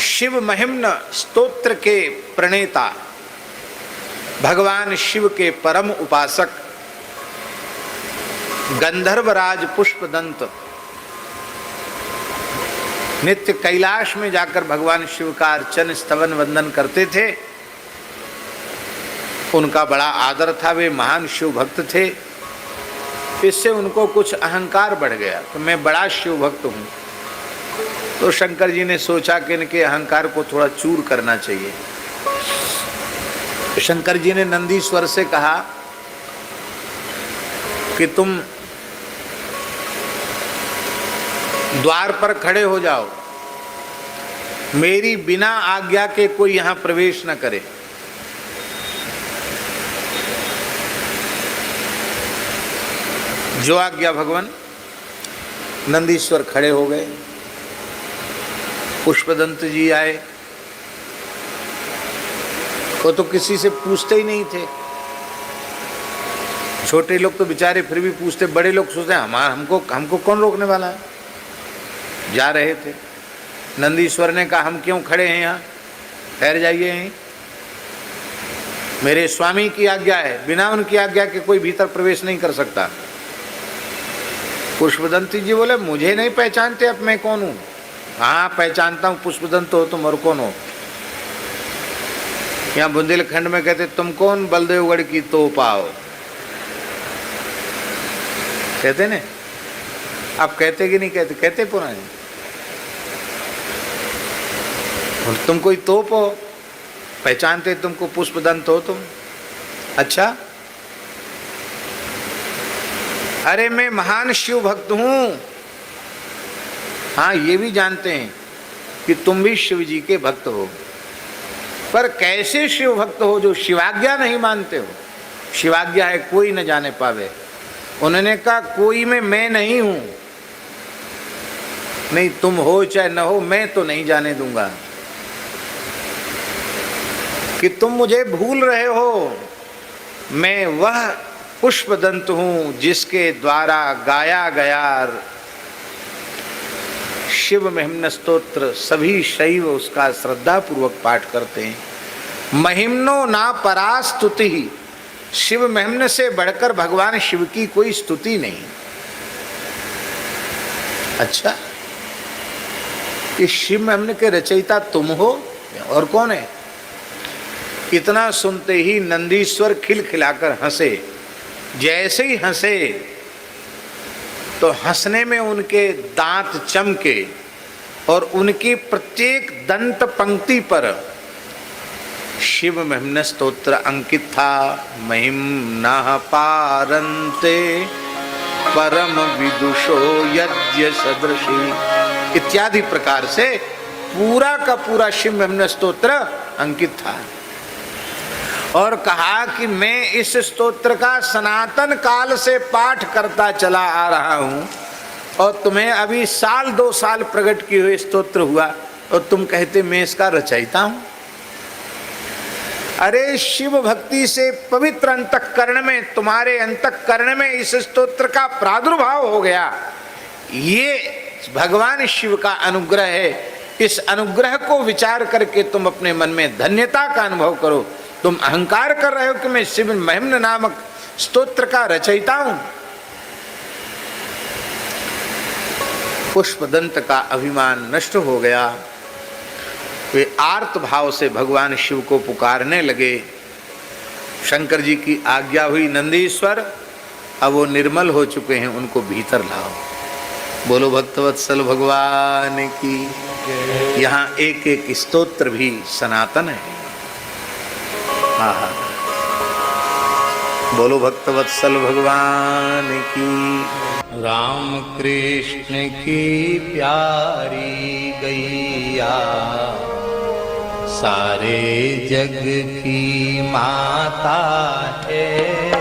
शिव महिम्न स्तोत्र के प्रणेता, भगवान शिव के परम उपासक गंधर्वराज पुष्पदंत नित्य कैलाश में जाकर भगवान शिव का अर्चन स्तवन वंदन करते थे। उनका बड़ा आदर था, वे महान शिव भक्त थे। इससे उनको कुछ अहंकार बढ़ गया कि मैं बड़ा शिव भक्त हूँ। तो शंकर जी ने सोचा कि इनके अहंकार को थोड़ा चूर करना चाहिए। शंकर जी ने नंदीश्वर से कहा कि तुम द्वार पर खड़े हो जाओ, मेरी बिना आज्ञा के कोई यहां प्रवेश न करे। जो आज्ञा भगवान। नंदीश्वर खड़े हो गए, पुष्पदंत जी आए। वो तो किसी से पूछते ही नहीं थे। छोटे लोग तो बेचारे फिर भी पूछते, बड़े लोग सोचते हमको कौन रोकने वाला है। जा रहे थे, नंदीश्वर ने कहा हम क्यों खड़े हैं यहाँ, ठहर जाइए यहीं, मेरे स्वामी की आज्ञा है, बिना उनकी आज्ञा के कोई भीतर प्रवेश नहीं कर सकता। पुष्पदंत जी बोले मुझे नहीं पहचानते अब मैं कौन हूँ। हाँ पहचानता हूँ, पुष्पदंत हो तुम और कौन हो। यहाँ बुंदेलखंड में कहते तुम कौन बलदेवगढ़ की तोप आओ, कहते ने। आप कहते कि नहीं कहते? कहते पुराने। और तुम कोई तोप हो, पहचानते तुमको, पुष्पदंत हो तुम। अच्छा, अरे मैं महान शिव भक्त हूं। हाँ ये भी जानते हैं कि तुम भी शिव जी के भक्त हो, पर कैसे शिव भक्त हो जो शिवाज्ञा नहीं मानते हो। शिवाज्ञा है कोई न जाने पावे। उन्होंने कहा कोई में मैं नहीं हूं, नहीं तुम हो चाहे न हो, मैं तो नहीं जाने दूंगा कि तुम मुझे भूल रहे हो। मैं वह पुष्पदंत हूं जिसके द्वारा गाया गया शिव महिम्न स्तोत्र सभी शैव उसका श्रद्धा पूर्वक पाठ करते हैं। महिम्नो ना परा स्तुति, शिव महिम्न से बढ़कर भगवान शिव की कोई स्तुति नहीं। अच्छा, इस शिव महिम्न के रचयिता तुम हो और कौन है? इतना सुनते ही नंदीश्वर खिलखिलाकर हंसे। जैसे ही हंसे तो हंसने में उनके दांत चमके और उनकी प्रत्येक दंत पंक्ति पर शिव महिम्न स्तोत्र अंकित था। महिम्नः पारन्ते परम विदुषो यज्ञ सदृशी इत्यादि प्रकार से पूरा का पूरा शिव महिम्न स्तोत्र अंकित था। और कहा कि मैं इस स्तोत्र का सनातन काल से पाठ करता चला आ रहा हूं और तुम्हें अभी 1-2 साल प्रकट किए हुए स्तोत्र हुआ और तुम कहते मैं इसका रचयिता हूं। अरे शिव भक्ति से पवित्र अंतःकरण में, तुम्हारे अंतःकरण में इस स्तोत्र का प्रादुर्भाव हो गया। ये भगवान शिव का अनुग्रह है। इस अनुग्रह को विचार करके तुम अपने मन में धन्यता का अनुभव करो। तुम अहंकार कर रहे हो कि मैं शिव महिम्न नामक स्तोत्र का रचयिता हूं। पुष्पदंत का अभिमान नष्ट हो गया। वे आर्त भाव से भगवान शिव को पुकारने लगे। शंकर जी की आज्ञा हुई, नंदीश्वर अब वो निर्मल हो चुके हैं, उनको भीतर लाओ। बोलो भक्तवत्सल भगवान की। यहाँ एक एक स्तोत्र भी सनातन है। हाँ, बोलो भक्तवत्सल भगवान की। राम कृष्ण की प्यारी गैया सारे जग की माता है।